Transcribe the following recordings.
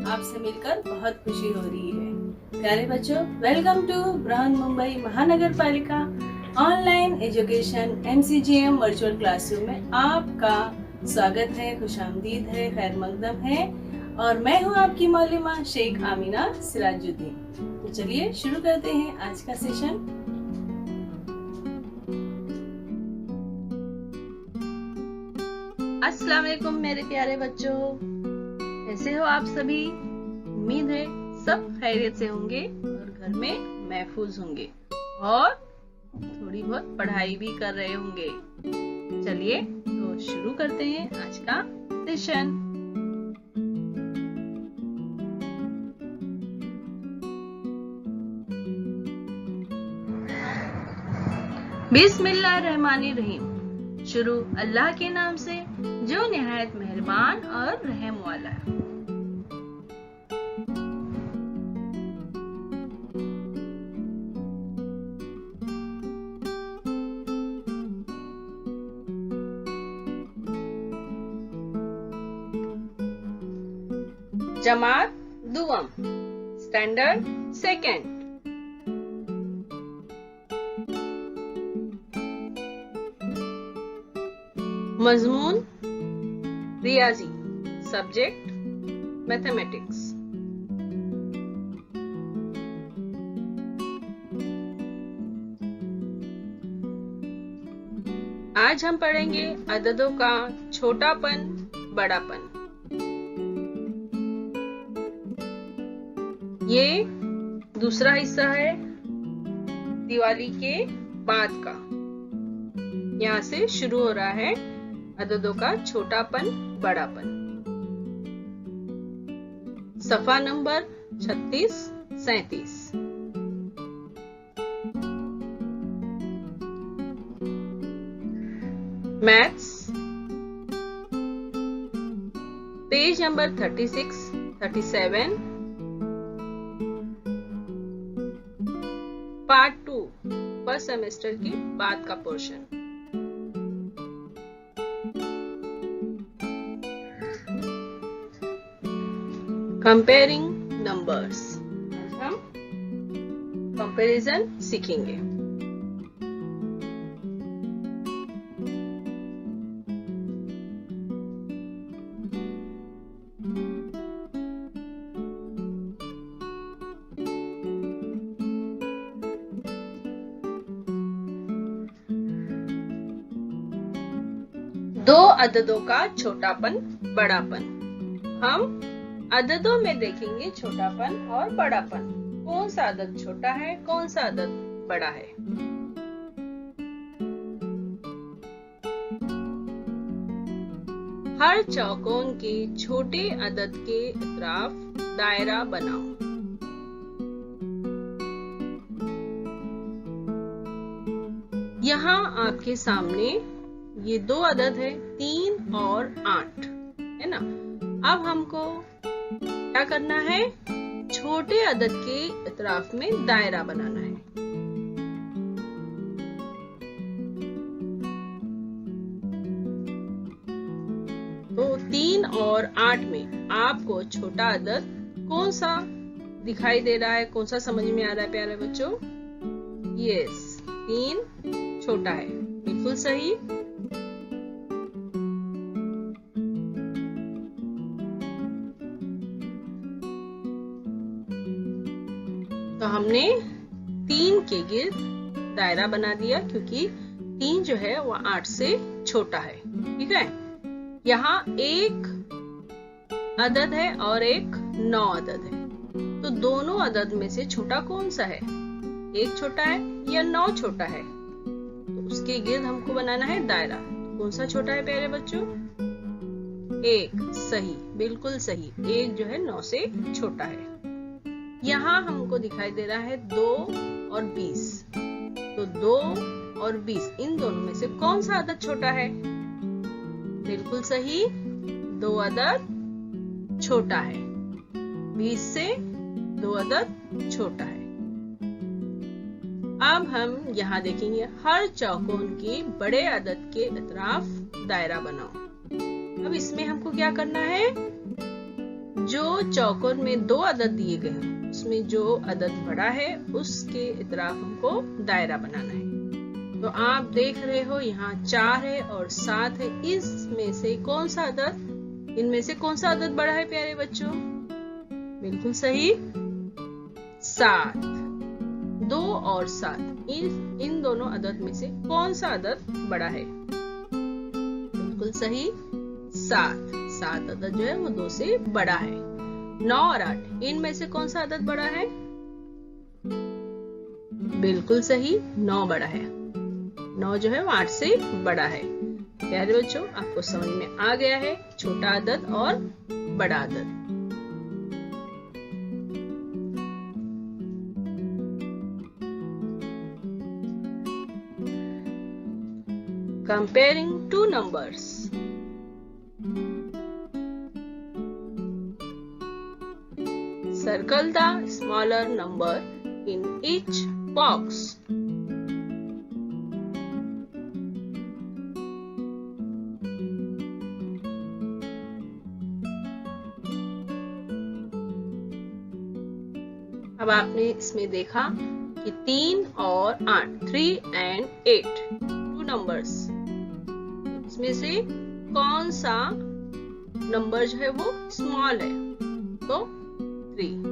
आपसे मिलकर बहुत खुशी हो रही है। प्यारे बच्चों, वेलकम टू बृहन्मुंबई महानगर पालिका online education MCGM virtual classroom में आपका स्वागत है, खुशामदीद है, खैर मकदम है। और मैं हूँ आपकी मौलिमा शेख आमिना सिराजुद्दीन। तो चलिए शुरू करते हैं आज का सेशन। अस्सलाम वालेकुम मेरे प्यारे बच्चों, कैसे हो आप सभी? उम्मीद है सब खैरियत से होंगे और घर में महफूज होंगे और थोड़ी बहुत पढ़ाई भी कर रहे होंगे। चलिए तो शुरू करते हैं आज का सेशन। बिस्मिल्लाहिर्रहमानिर्रहीम। शुरू अल्लाह के नाम से जो निहायत मेहरबान और रहम वाला है। जमात दुआम, स्टैंडर्ड सेकंड। मजमून रियाजी, सब्जेक्ट मैथमेटिक्स। आज हम पढ़ेंगे अददों का छोटापन बड़ापन। ये दूसरा हिस्सा है दिवाली के बाद का। यहाँ से शुरू हो रहा है अददों का छोटापन बड़ापन। सफा number 36-37। Maths page number 36-37, part 2 first semester की बाद का पोर्शन। Comparing numbers. आज हम कंपैरिजन सीखेंगे। दो अददों का छोटापन बड़ापन। हम अददों में देखेंगे छोटापन और बड़ापन। कौन सा अदद छोटा है, कौन सा अदद बड़ा है। हर चौकोन के छोटे अदद के इतराफ दायरा बनाओ। यहाँ आपके सामने ये दो अदद है, 3 और 8, है ना। अब हमको क्या करना है? छोटे अदद के इतराफ में दायरा बनाना है। तो 3 और 8 में आपको छोटा अदद कौन सा दिखाई दे रहा है, कौन सा समझ में आ रहा है प्यारे बच्चों? यस, 3 छोटा है, बिल्कुल सही। तो हमने 3 के गिर्द दायरा बना दिया क्योंकि 3 जो है वो 8 से छोटा है, ठीक है। यहाँ एक अदद है और एक 9 अदद है, तो दोनों अदद में से छोटा कौन सा है? 1 छोटा है या 9 छोटा है? तो उसके गिर्द हमको बनाना है दायरा। तो कौन सा छोटा है प्यारे बच्चों? 1, सही, बिल्कुल सही। 1 जो है 9 से छोटा है। यहाँ हमको दिखाई दे रहा है 2 और 20। तो 2 और 20 इन दोनों में से कौन सा अदद छोटा है? बिल्कुल सही, 2 अदद छोटा है। 20 से 2 अदद छोटा है। अब हम यहाँ देखेंगे हर चौकोन के बड़े अदद के अतराफ दायरा बनाओ। अब इसमें हमको क्या करना है? जो चौकोन में 2 अदद दिए गए हैं उसमें जो अदद बड़ा है उसके इतराफ हमको दायरा बनाना है। तो आप देख रहे हो यहाँ 4 है और 7 है। इसमें से कौन सा अदद, इनमें से कौन सा अदद बड़ा है प्यारे बच्चों? बिल्कुल सही, 7। 2 और 7 इन दोनों अदद में से कौन सा अदद बड़ा है? बिल्कुल सही, 7 अदद जो है वो 2 से बड़ा है। 9 और 8 इनमें से कौन सा अदद बड़ा है? बिल्कुल सही, 9 बड़ा है। 9 जो है वो 8 से बड़ा है। प्यारे बच्चों, आपको समझ में आ गया है छोटा अदद और बड़ा अदद। Comparing two numbers. Circle the smaller number in each box. अब आपने इसमें देखा कि 3 और 8, 3 and 8 2 नंबर्स। इसमें से कौन सा नंबर जो है वो स्मॉल है? तो 3।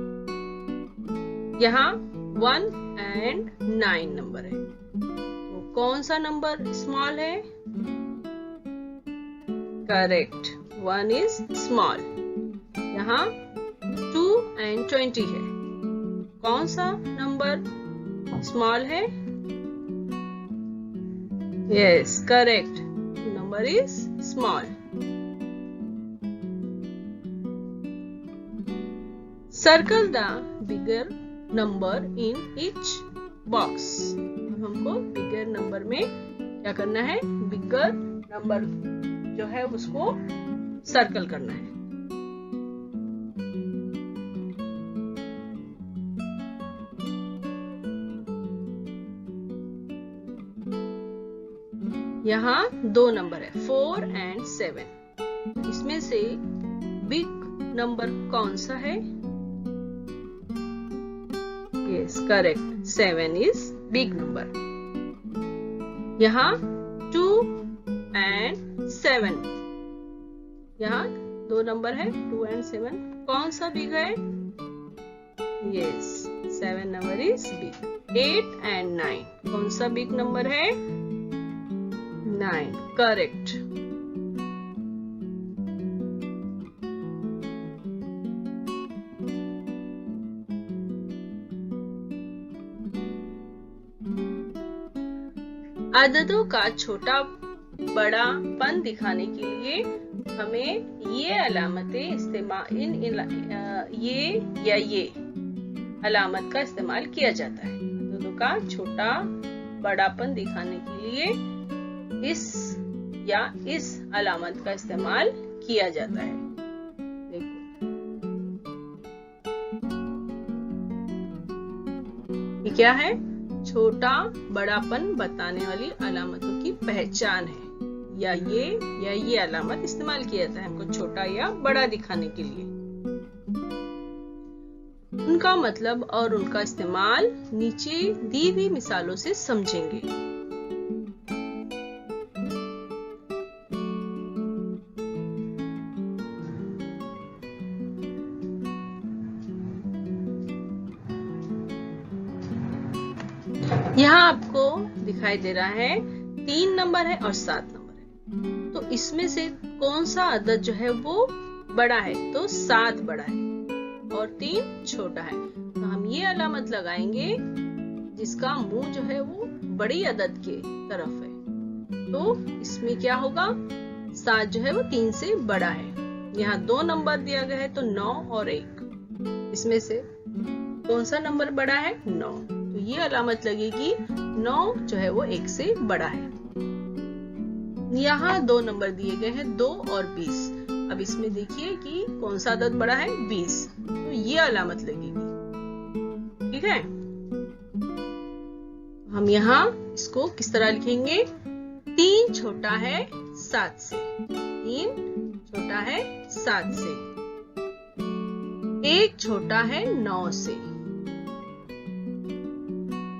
यहाँ 1 and 9 नंबर है, तो कौन सा नंबर स्मॉल है? Correct, 1 is small. यहाँ 2 and 20 है, कौन सा नंबर स्मॉल है? Yes, correct, number is small. Circle the bigger number in each box. हमको बिगर नंबर में क्या करना है? बिगर नंबर जो है उसको सर्कल करना है। यहाँ 2 नंबर है, 4 and 7। इसमें से बिग नंबर कौन सा है? Yes, correct, 7 is big number. यहाँ 2 and 7, यहाँ 2 नंबर है, 2 and 7, कौन सा बिग है? Yes, 7 number is big. 8 and 9 कौन सा बिग नंबर है? 9, करेक्ट। अददों का छोटा बड़ापन दिखाने के लिए हमें ये अलामतें इस्तेमाल ये अलामत का इस्तेमाल किया जाता है। अददों का छोटा बड़ापन दिखाने के लिए इस अलामत का इस्तेमाल किया जाता है। देखो, ये क्या है? छोटा बड़ापन बताने वाली अलामतों की पहचान है, या ये अलामत इस्तेमाल किया जाता है हमको छोटा या बड़ा दिखाने के लिए। उनका मतलब और उनका इस्तेमाल नीचे दी हुई मिसालों से समझेंगे। यहाँ आपको दिखाई दे रहा है 3 नंबर है और 7 नंबर है, तो इसमें से कौन सा अदद जो है वो बड़ा है? तो 7 बड़ा है और 3 छोटा है। तो हम ये अलामत लगाएंगे जिसका मुंह जो है वो बड़ी अदद के तरफ है। तो इसमें क्या होगा? 7 जो है वो 3 से बड़ा है। यहाँ 2 नंबर दिया गया है, तो 9 और 1, इसमें से कौन सा नंबर बड़ा है? 9। तो ये अलामत लगेगी 9 जो है वो 1 से बड़ा है। यहाँ 2 नंबर दिए गए हैं, 2 और 20। अब इसमें देखिए कि कौन सा अदद बड़ा है, 20, तो ये अलामत लगेगी। ठीक है, हम यहाँ इसको किस तरह लिखेंगे, 3 छोटा है 7 से, 3 छोटा है 7 से, 1 छोटा है 9 से,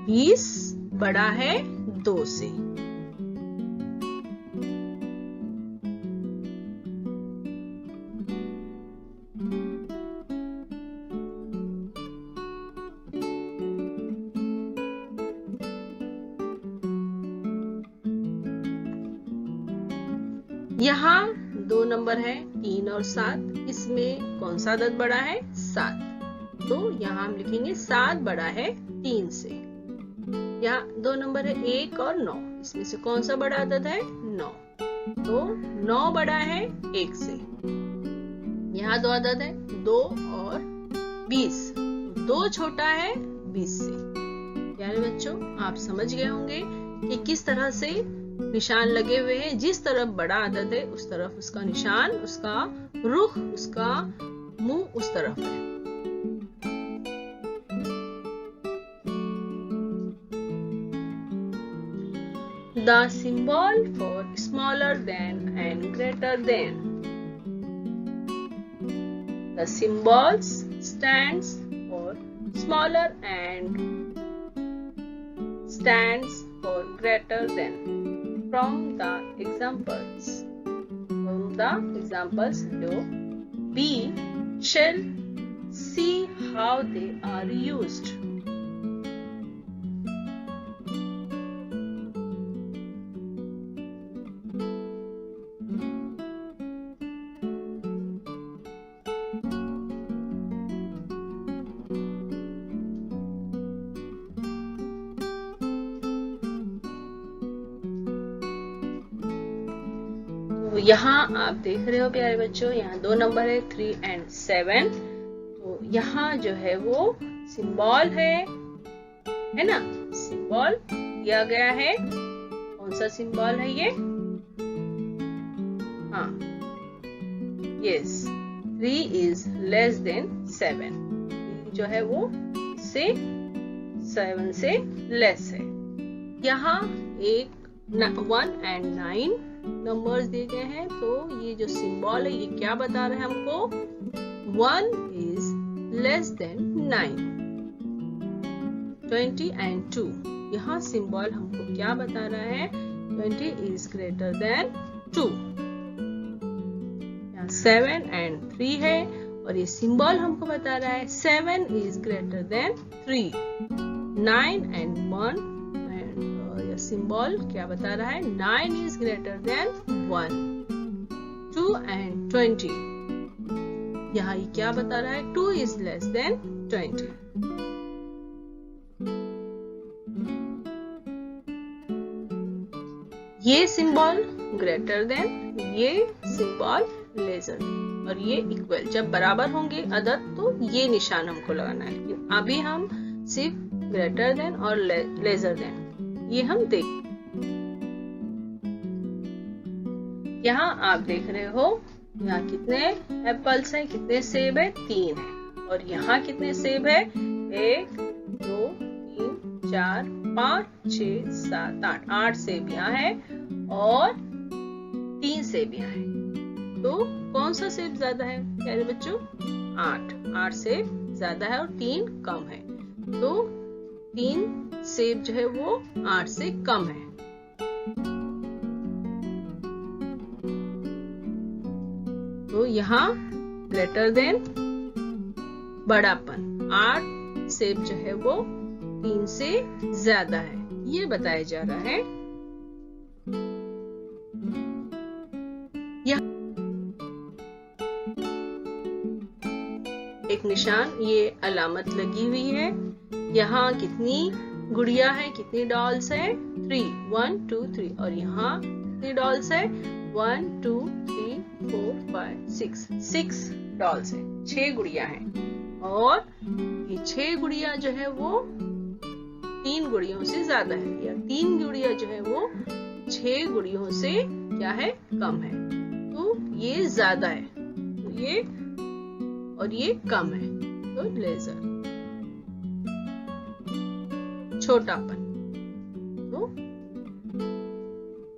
20 बड़ा है 2 से। यहाँ 2 नंबर है, 3 और 7, इसमें कौन सा अदद बड़ा है, 7, तो यहाँ हम लिखेंगे 7 बड़ा है 3 से। यहाँ 2 नंबर है, 1 और 9, इसमें से कौन सा बड़ा अदद है, 9, तो 9 बड़ा है 1 से। यहाँ 2 अदद है, 2 और 20, 2 छोटा है 20 से। प्यारे बच्चों, आप समझ गए होंगे कि किस तरह से निशान लगे हुए हैं, जिस तरफ बड़ा अदद है उस तरफ उसका निशान, उसका रुख, उसका मुंह उस तरफ है। The symbol for smaller than and greater than. The symbols stands for smaller and stands for greater than. From the examples below, we shall see how they are used. तो यहाँ आप देख रहे हो प्यारे बच्चों, यहाँ 2 नंबर है, 3 and 7। तो यहाँ जो है वो सिंबल है ना, सिंबल दिया गया है। कौन सा सिंबल है ये, हाँ, यस, 3 is less than 7, जो है वो इससे 7 से लेस है। यहाँ 1 and 9 नंबर्स दिए गए हैं, तो ये जो सिंबल है ये क्या बता रहे हैं हमको, 1 is less than 9, 20 and 2। यहाँ सिंबल हमको क्या बता रहा है, 20 is greater than 2। यहाँ 7 and 3 है और ये सिंबल हमको बता रहा है 7 is greater than 3। 9 and 1 symbol क्या बता रहा है, 9 is greater than 1। 2 and 20, यहाँ ये क्या बता रहा है, 2 is less than 20। ये सिंबल ग्रेटर देन, ये सिंबल लेसर देन, और ये इक्वल। जब बराबर होंगे अदद तो ये निशान हमको लगाना है, लेकिन अभी हम सिर्फ ग्रेटर देन और लेसर देन ये हम देख। यहाँ आप देख रहे हो, यहाँ कितने एप्पल्स हैं, कितने सेब है, 3 है। और यहाँ कितने सेब है, 1 2 3 4 5 6 7 8, 8 सेब यहाँ है और 3 सेब यहाँ है। तो कौन सा सेब ज्यादा है प्यारे बच्चों, 8 सेब ज्यादा है और 3 कम है। तो 3 सेब जो है वो 8 से कम है। तो यहाँ ग्रेटर देन बड़ापन, 8 सेब जो है वो 3 से ज्यादा है, ये बताया जा रहा है। एक निशान, ये अलामत लगी हुई है। यहाँ कितनी गुड़िया है, कितनी डॉल्स है, 3 1 2 3। और यहाँ कितनी डॉल्स है, 1 2 3 4 5 6 डॉल्स है, 6 गुड़िया है। और ये 6 गुड़िया जो है वो 3 गुड़ियों से ज्यादा है, या 3 गुड़िया जो है वो 6 गुड़ियों से क्या है, कम है। तो ये ज्यादा है, तो ये और ये कम है, तो लेजर। छोटापन, तो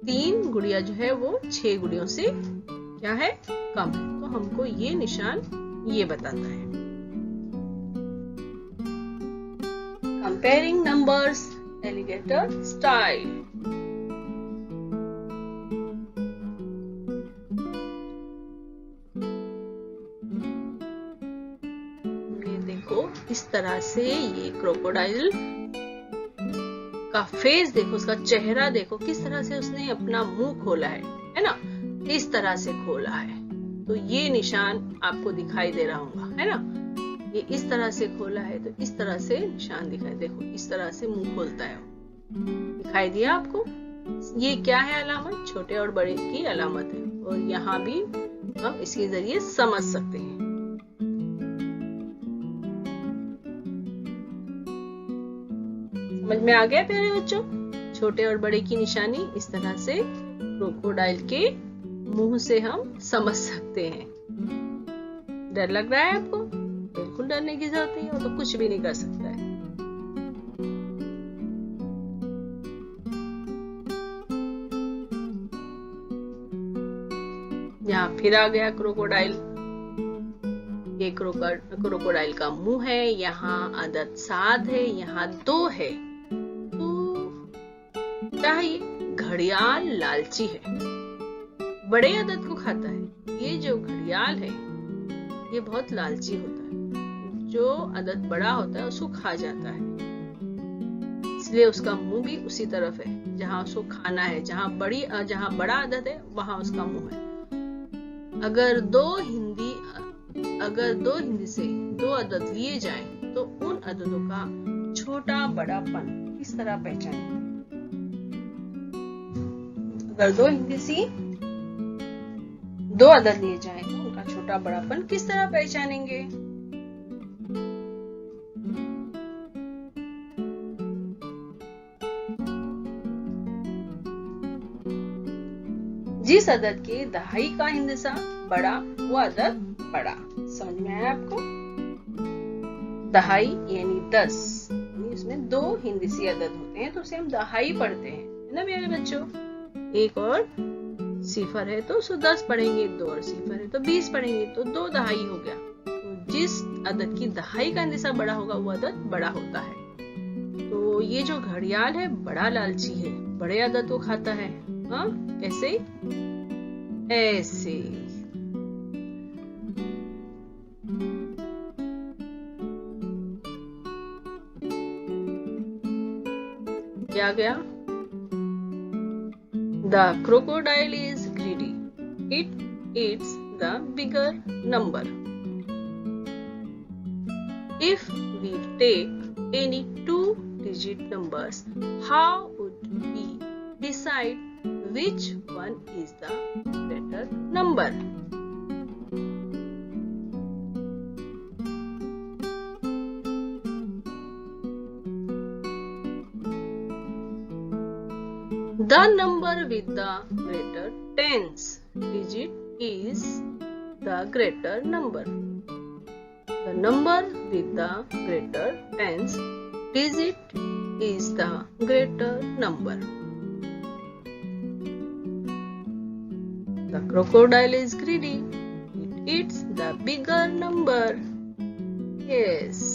3 गुड़िया जो है वो 6 गुड़ियों से क्या है, कम है। तो हमको ये निशान ये बताता है। Comparing numbers, alligator style. ये देखो इस तरह से ये क्रोकोडाइल का फेस देखो, उसका चेहरा देखो, किस तरह से उसने अपना मुंह खोला है ना, इस तरह से खोला है। तो ये निशान आपको दिखाई दे रहा होगा, है ना। ये इस तरह से खोला है तो इस तरह से निशान दिखाई, देखो इस तरह से मुंह खोलता है, दिखाई दिया आपको। ये क्या है अलामत, छोटे और बड़े की अलामत है, और यहाँ भी हम इसके जरिए समझ सकते हैं। समझ में आ गया प्यारे बच्चों, छोटे और बड़े की निशानी इस तरह से क्रोकोडाइल के मुंह से हम समझ सकते हैं। डर लग रहा है आपको? बिल्कुल डरने की जरूरत नहीं, वो तो कुछ भी नहीं कर सकता है। यहाँ फिर आ गया क्रोकोडाइल। ये क्रोकोडाइल का मुंह है, यहाँ अदद 7 है, यहाँ 2 है। क्या है ये? घड़ियाल लालची है, बड़े अदद को खाता है। ये जो घड़ियाल है ये बहुत लालची होता है, जो अदद बड़ा होता है उसको खा जाता है, इसलिए उसका मुंह भी उसी तरफ है जहां उसको खाना है। जहां बड़ा अदद है वहां उसका मुंह है। अगर दो हिंदी से 2 अदद लिए जाएं तो उन अददों का छोटा बड़ापन किस तरह पहचानेंगे? अगर 2 हिंदी से 2 अदद लिए जाएं तो उनका छोटा बड़ापन किस तरह पहचानेंगे? जिस अदद के दहाई का हिंदसा बड़ा वो अदद बड़ा। समझ में आया आपको? दहाई यानी 10, इसमें 2 हिंदसी अदद होते हैं तो उसे हम दहाई पढ़ते हैं, है ना मेरे बच्चों। 1 और सिफर है तो उसको 10 पढ़ेंगे, 2 और सिफर है तो 20 पढ़ेंगे, तो 2 दहाई हो गया। तो जिस अदद की दहाई का हिंदसा बड़ा होगा वो अदद बड़ा होता है। तो ये जो घड़ियाल है बड़ा लालची है, बड़े अदद को खाता है। हाँ, कैसे? ऐसे। क्या गया? The crocodile is greedy. It eats the bigger number. If we take any 2-digit numbers, how would we decide which one is the greater number? The number with the greater tens digit is the greater number. The number with the greater tens digit is the greater number. The crocodile is greedy. It eats the bigger number. Yes.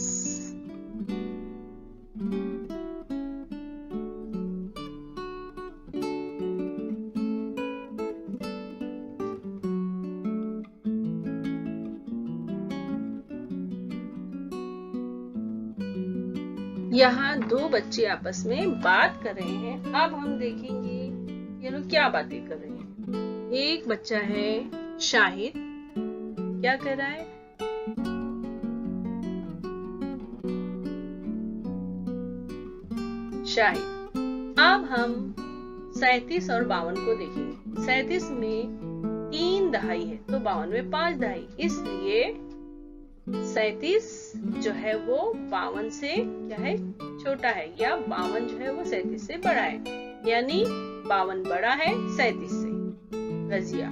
यहाँ 2 बच्चे आपस में बात कर रहे हैं। अब हम देखेंगे ये लोग क्या बातें कर रहे हैं। एक बच्चा है शाहिद, क्या कर रहा है? शाहिद। अब हम 37 और 52 को देखेंगे। 37 में 3 दहाई है तो 52 में 5 दहाई, इसलिए 37 जो है वो 52 से क्या है, छोटा है, या 52 जो है वो 37 से बड़ा है, यानी 52 बड़ा है 37 से। रजिया,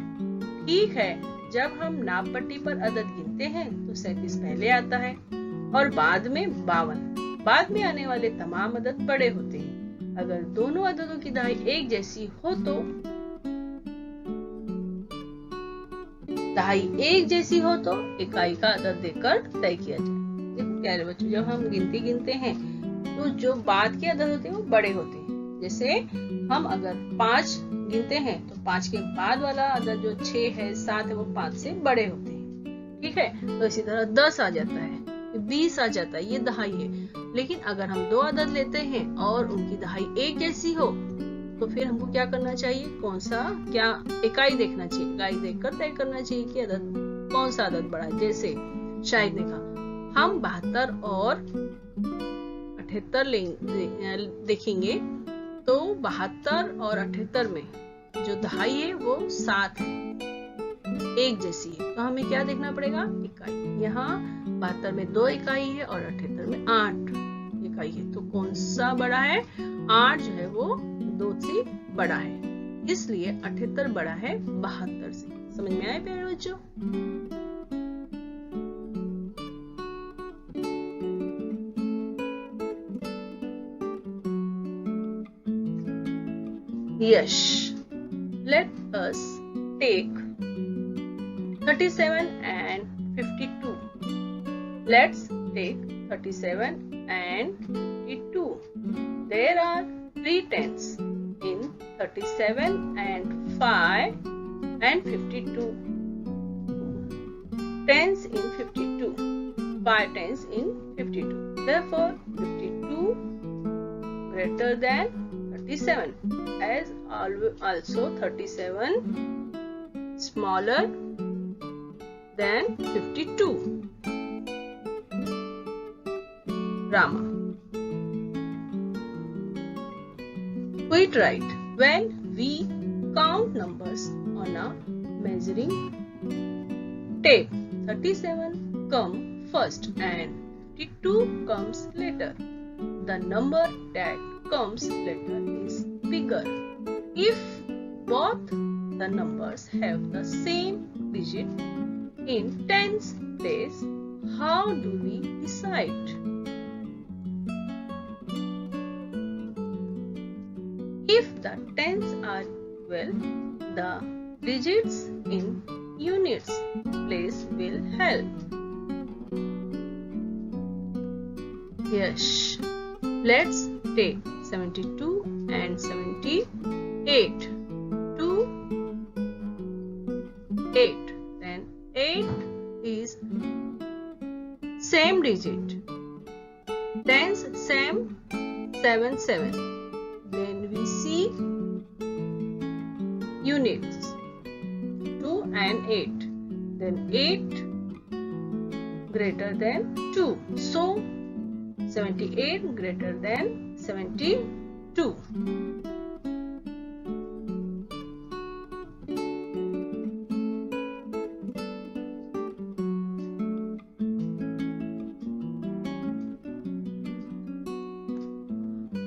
ठीक है, जब हम नाप पट्टी पर अदद गिनते हैं तो 37 पहले आता है और बाद में 52। बाद में आने वाले तमाम अदद बड़े होते हैं। अगर दोनों अददों की दहाई एक जैसी हो तो दहाई एक जैसी हो तो इकाई का अदद देकर तय किया जाए। देखो प्यारे बच्चों, जब हम गिनती गिनते हैं तो जो बाद के अदद होते हैं वो बड़े होते हैं। जैसे हम अगर 5 गिनते हैं तो 5 के बाद वाला अदद जो 6 है, 7 है, वो 5 से बड़े होते हैं। ठीक है, तो इसी तरह 10 आ जाता है, 20 आ जाता है, ये दहाई है। लेकिन अगर हम 2 अदद लेते हैं और उनकी दहाई एक जैसी हो तो फिर हमको क्या करना चाहिए, कौन सा क्या इकाई देखना चाहिए, इकाई देखकर तय करना चाहिए कि अदद कौन सा अदद बड़ा है। जैसे शाहिद ने कहा हम 72 और 78 देखेंगे तो 72 और 78 में जो दहाई है वो 7 है, एक जैसी है। तो हमें क्या देखना पड़ेगा, इकाई। यहाँ 72 में 2 इकाई है और 78 में 8 इकाई है, तो कौन सा बड़ा है, 8 जो है वो 2 से बड़ा है, इसलिए 78 बड़ा है 72 से। समझ में आए प्यारे बच्चों? Yes, let us take 37 and 52. Let's take 37 and 52. There are 3 tens in 37 and 5 and 52. Tens in 52. 5 tens in 52. Therefore, 52 greater than 37, as also 37 smaller than 52. Rama. Quite right. When we count numbers on a measuring tape, 37 come first and 52 comes later. The number that comes later is bigger. If both the numbers have the same digit in tens place, how do we decide? If the tens are equal, the digits in units place will help. Yes, let's take 72 and 78. 2, 8. Then 8 is same digit. Tens same, 7, 7. Then we see units 2 and 8. Then 8 greater than 2. So 78 greater than 72.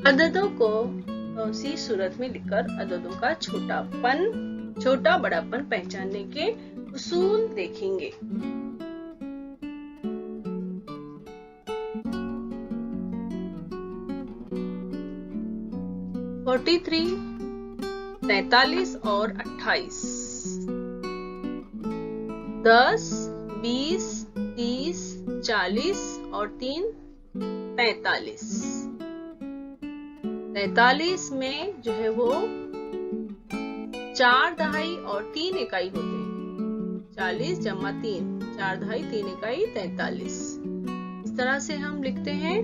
अददों को उसी सूरत में लिखकर अददों का छोटा बड़ापन पहचानने के उसूल देखेंगे। (43) 43 और 28, 10, 20, 30, 40 और 3 45। 43 में जो है वो 4 दहाई और 3 इकाई होते हैं। 40 जमा 3, 4 दहाई 3 इकाई 43। इस तरह से हम लिखते हैं।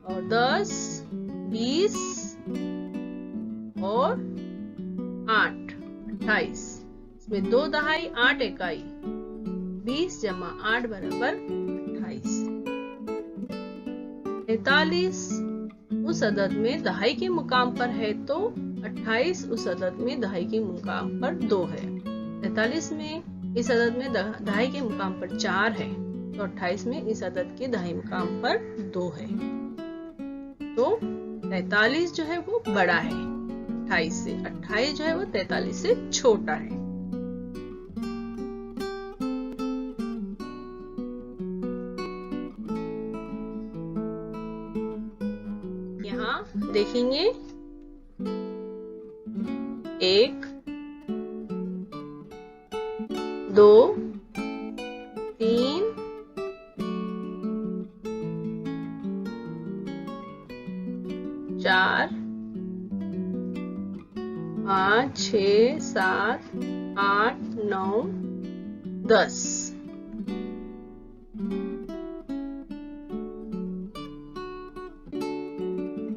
और 10, 20 और 8, 28। इसमें 2 दहाई 8 इकाई, 20 जमा 8 बराबर 28। 43 उस अदद में दहाई के मुकाम पर है तो 28 उस अदद में दहाई के मुकाम पर 2 है। 43 में इस अदद में दहाई के मुकाम पर 4 है। तो 28 में इस अदद के दाहिने मकाम पर 2 है, तो 43 जो है वो बड़ा है 28 से। 28 जो है वो 43 से छोटा है। यहाँ देखेंगे 1 2 3 4 5 6 7 8 9 10।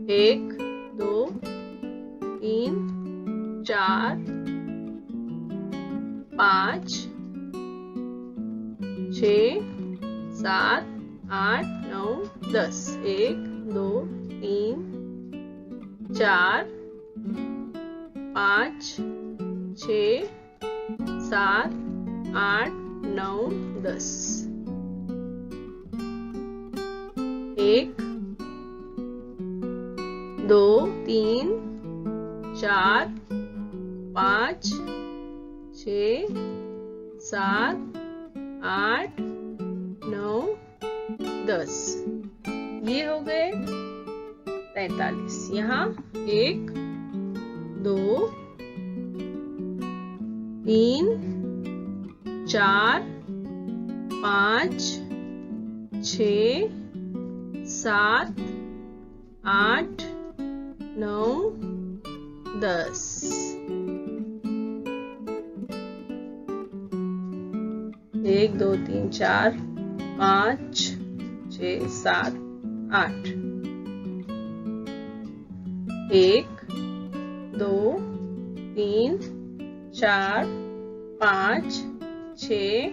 1 2 3 4 5 6 7 8 9 10। 1 2 3 4 5 6 7 8 9 10। 1 2 3 4 5 6 7 8 9 10। ये हो गए 43। यहाँ 1 2 3 4 5 6 7 8 9 10। 1 2 3 4 5 6 7 8। 1 2 3 4 5 6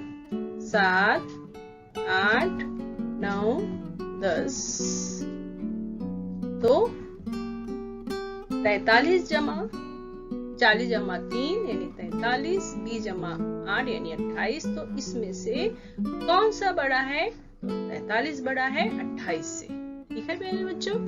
7 8 9 10। तो 43 जमा 40 जमा 3 यानी 43, 20 जमा 8 यानी 28। तो इसमें से कौन सा बड़ा है? तो 43 बड़ा है 28 से। ठीक है प्यारे बच्चों।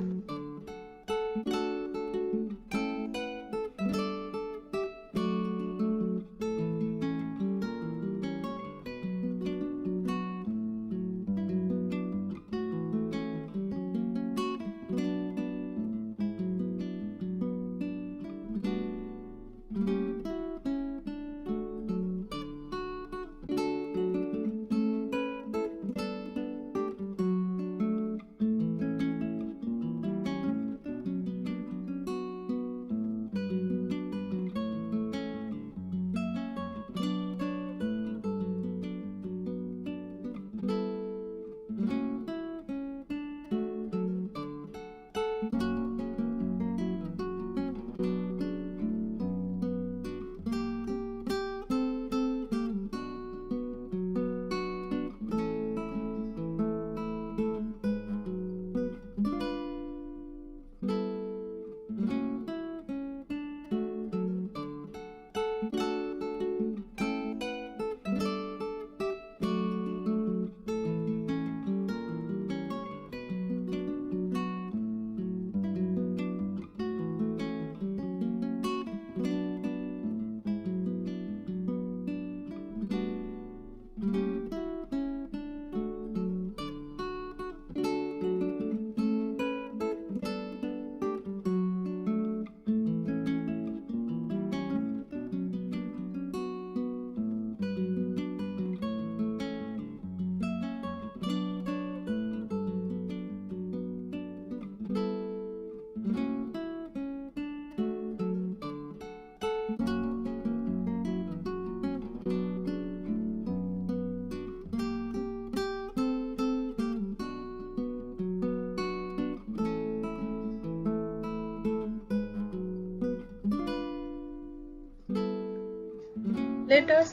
Let us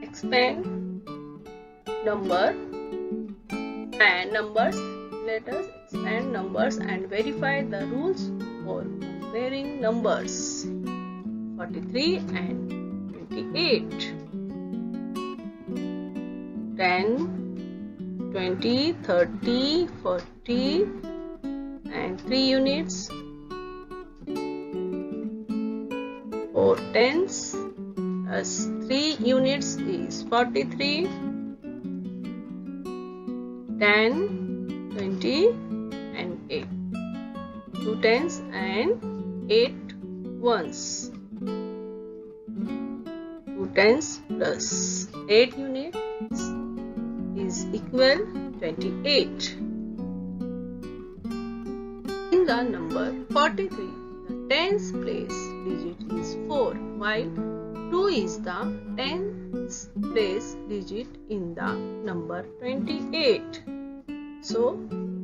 expand numbers. Let us expand numbers and verify the rules for comparing numbers 43 and 28. 10, 20, 30, 40 and 3 units. 4 tens plus 3 units is 43. 10, 20 and 8. 2 tens and 8 ones. 2 tens plus 8 units is equal 28. In the number 43, the tens place digit is 4, while 2 is the tens place digit in the number 28. So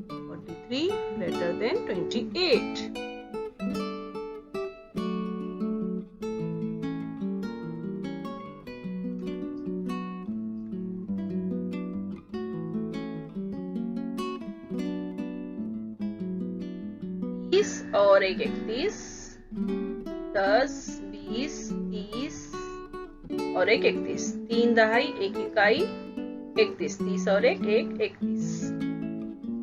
43 greater than 28. और 31, 10, 20, 30 और 31, 3 दहाई 1 इकाई 31, 30 और 1 31,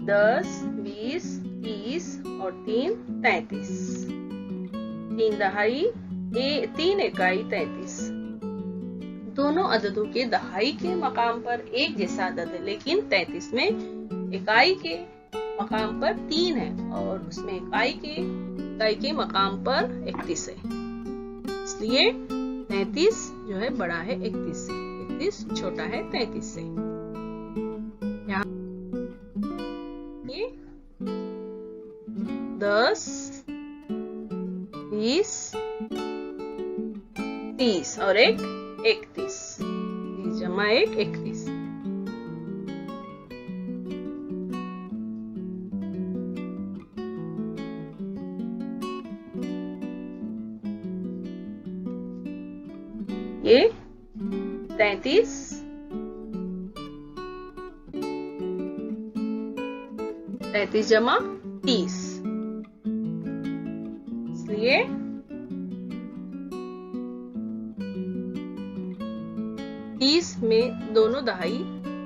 10, 20, 30 और 3 33, 3 दहाई 3 इकाई 33। दोनों अददों के दहाई के मकाम पर एक जैसा अदद है, लेकिन 33 में इकाई के मकाम पर 3 है और उसमें इकाई के मकाम पर 31 है। इसलिए 33 जो है बड़ा है 31 से, 31 छोटा है 33 से। यहाँ ये 10, 20, 30 और 1 31, 30 जमा 1 31। ये 33 जमा 30, इसलिए 30 में दोनों दहाई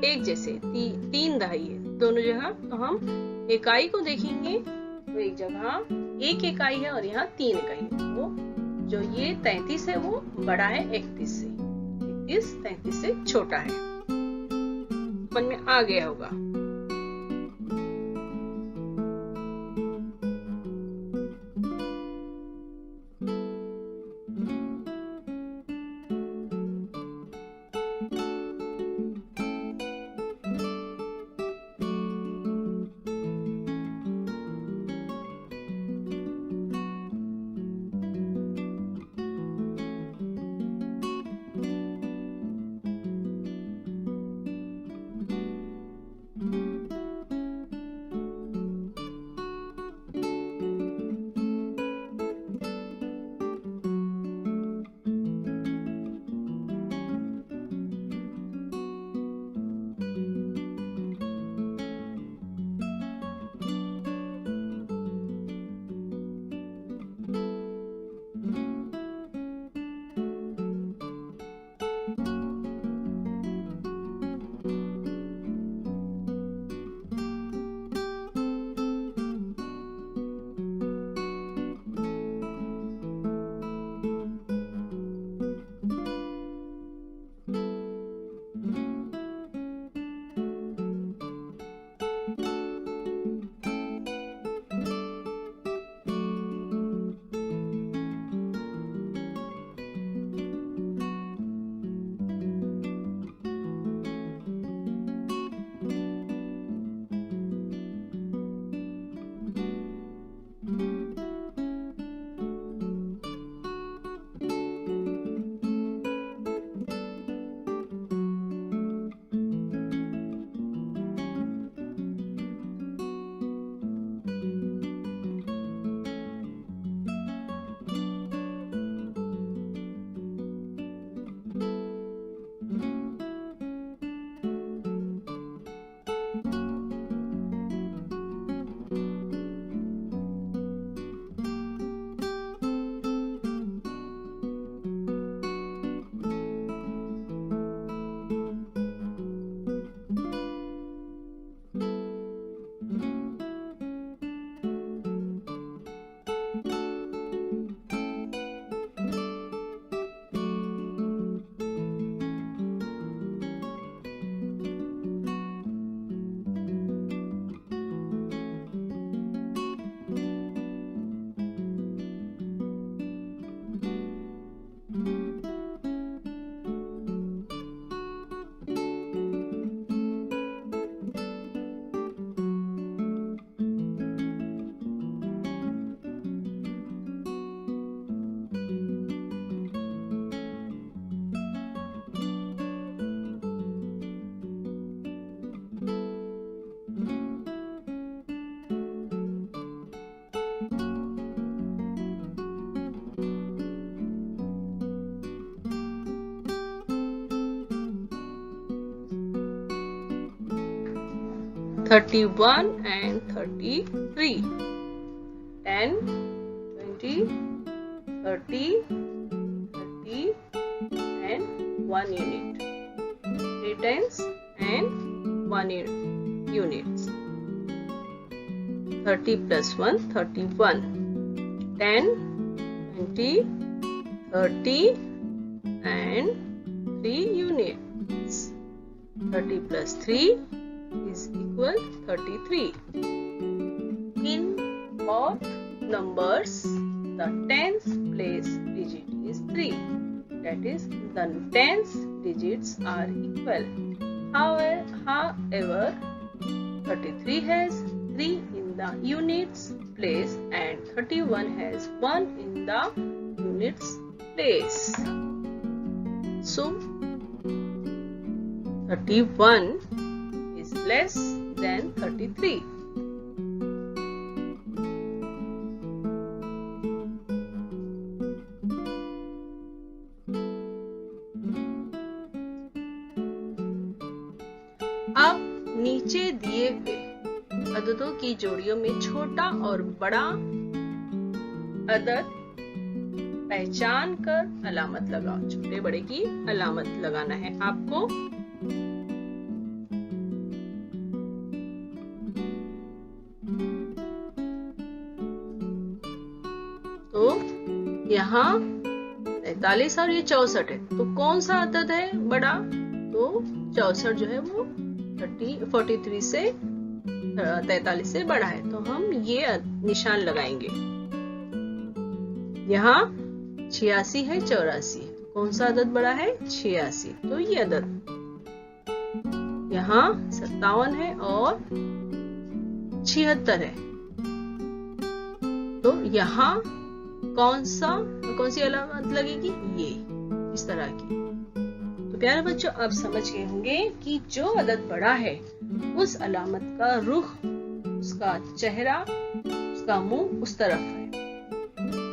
एक जैसे 3 दहाई है दोनों जगह, तो हम इकाई को देखेंगे तो एक जगह 1 इकाई है और यहाँ 3 इकाई है। वो जो ये 33 है वो बड़ा है 31 से, 31 33 से छोटा है। समझ में आ गया होगा। 31 and 33. 10, 20, 30, 30 and 1 unit. 3 tens and 1 units. 30 plus 1, 31. 10, 20, 30 and 3 units. 30 plus 3 is equal 33. In both numbers, the tens place digit is 3. That is, the tens digits are equal. However, 33 has 3 in the units place and 31 has 1 in the units place. So, 31 is less than 33. अब नीचे दिए हुए अददों की जोड़ियों में छोटा और बड़ा अदद पहचान कर अलामत लगाओ। छोटे बड़े की अलामत लगाना है आपको। तो यहाँ 43 और ये 64 है, तो कौन सा अदद है बड़ा? तो 64 जो है वो 43 से 43 से बड़ा है, तो हम ये निशान लगाएंगे। यहाँ 86 है, 84, कौन सा अदद बड़ा है? 86, तो ये अदद। यहाँ 57 है और 76 है, तो यहाँ कौन सी अलामत लगेगी? ये इस तरह की। तो प्यारे बच्चों, अब समझ गए होंगे कि जो अदद बड़ा है उस अलामत का रुख, उसका चेहरा, उसका मुंह उस तरफ है।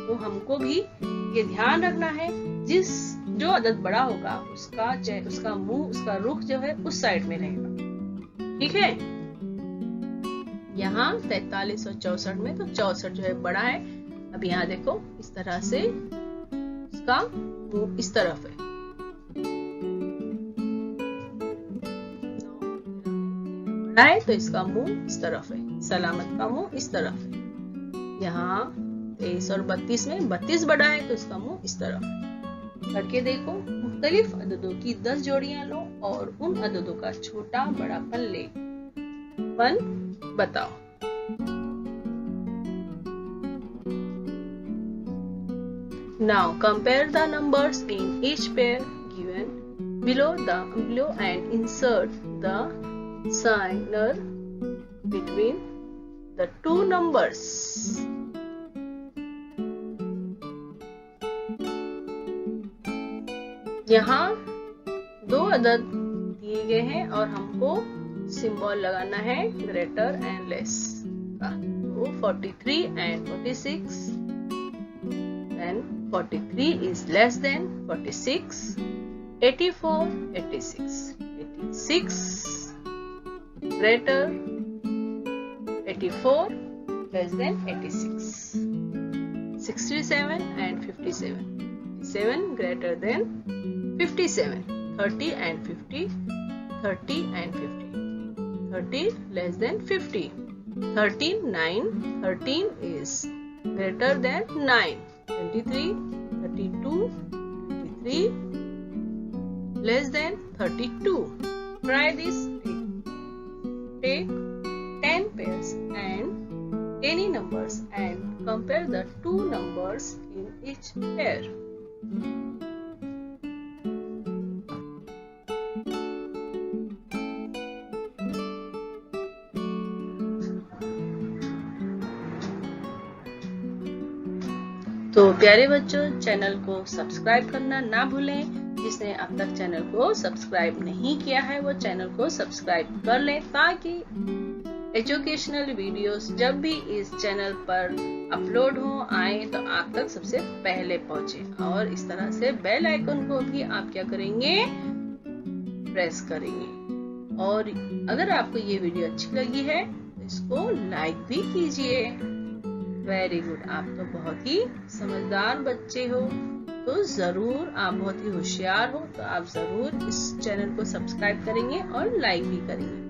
तो हमको भी ये ध्यान रखना है, जो अदद बड़ा होगा उसका मुंह, उसका रुख जो है उस साइड में रहेगा। ठीक है। यहाँ 43 और 64 में तो 64 जो है बड़ा है। अब यहाँ देखो, इस तरह से उसका मुंह इस तरफ है। बड़ा है तो इसका मुंह इस तरफ है, सलामत का मुंह इस तरफ है। यहाँ 23 और 32 में 32 बड़ा है तो इसका मुंह इस तरफ है। करके देखो, मुख्तलिफ अददों की 10 जोड़ियां लो और उन अददों का छोटा बड़ापन बताओ। Now compare the numbers in each pair given below and insert the signer between the two numbers. यहाँ 2 अदद दिए गए हैं और हमको सिंबल लगाना है ग्रेटर एंड लेस का। तो 43 and 46, then 43 is less than 46, 84, 86, 86 greater, 84 less than 86, 67 and 57, 57 greater than 57, 30 and 50, 30 and 50, 30 less than 50, 13, 9, 13 is greater than 9, 23, 32, 23 less than 32. Try this. Take 10 pairs and any numbers and compare the two numbers in each pair. तो प्यारे बच्चों, channel को subscribe करना ना भूलें। जिसने अब तक चैनल को सब्सक्राइब नहीं किया है वो चैनल को सब्सक्राइब कर लें, ताकि एजुकेशनल वीडियोस जब भी इस चैनल पर अपलोड हो आए तो आप तक सबसे पहले पहुंचे। और इस तरह से बेल आइकन को भी आप क्या करेंगे? प्रेस करेंगे। और अगर आपको ये वीडियो अच्छी लगी है तो इसको लाइक भी कीजिए। वेरी गुड, आप तो बहुत ही समझदार बच्चे हो, तो जरूर आप बहुत ही होशियार हो, तो आप जरूर इस चैनल को सब्सक्राइब करेंगे और लाइक भी करेंगे।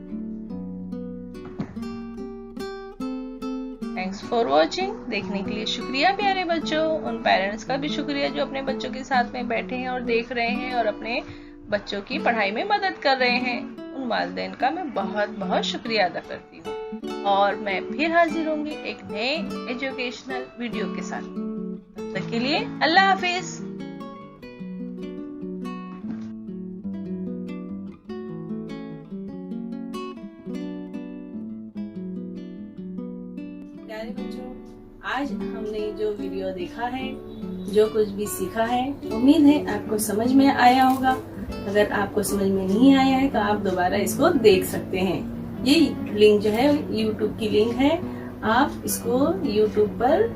Thanks for watching. देखने के लिए शुक्रिया प्यारे बच्चों। उन पेरेंट्स का भी शुक्रिया जो अपने बच्चों के साथ में बैठे हैं और देख रहे हैं और अपने बच्चों की पढ़ाई में मदद कर रहे हैं। उन वालिदैन का मैं बहुत बहुत शुक्रिया अदा करती हूँ और मैं फिर हाजिर होंगी एक नए एजुकेशनल वीडियो के साथ। तब तक के लिए अल्लाह हाफिज। प्यारे बच्चों, आज हमने जो वीडियो देखा है, जो कुछ भी सीखा है, उम्मीद है आपको समझ में आया होगा। अगर आपको समझ में नहीं आया है तो आप दोबारा इसको देख सकते हैं। ये लिंक जो है YouTube की लिंक है, आप इसको YouTube पर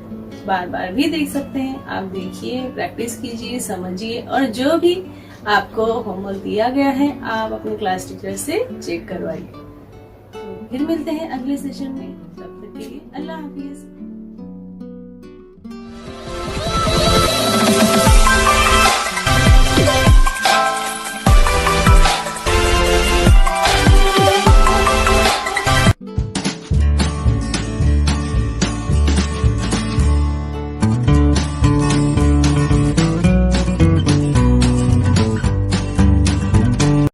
बार बार भी देख सकते हैं। आप देखिए, प्रैक्टिस कीजिए, समझिए और जो भी आपको होमवर्क दिया गया है आप अपने क्लास टीचर से चेक करवाइए। तो फिर मिलते हैं अगले सेशन में, तब तक के लिए अल्लाह हाफिज।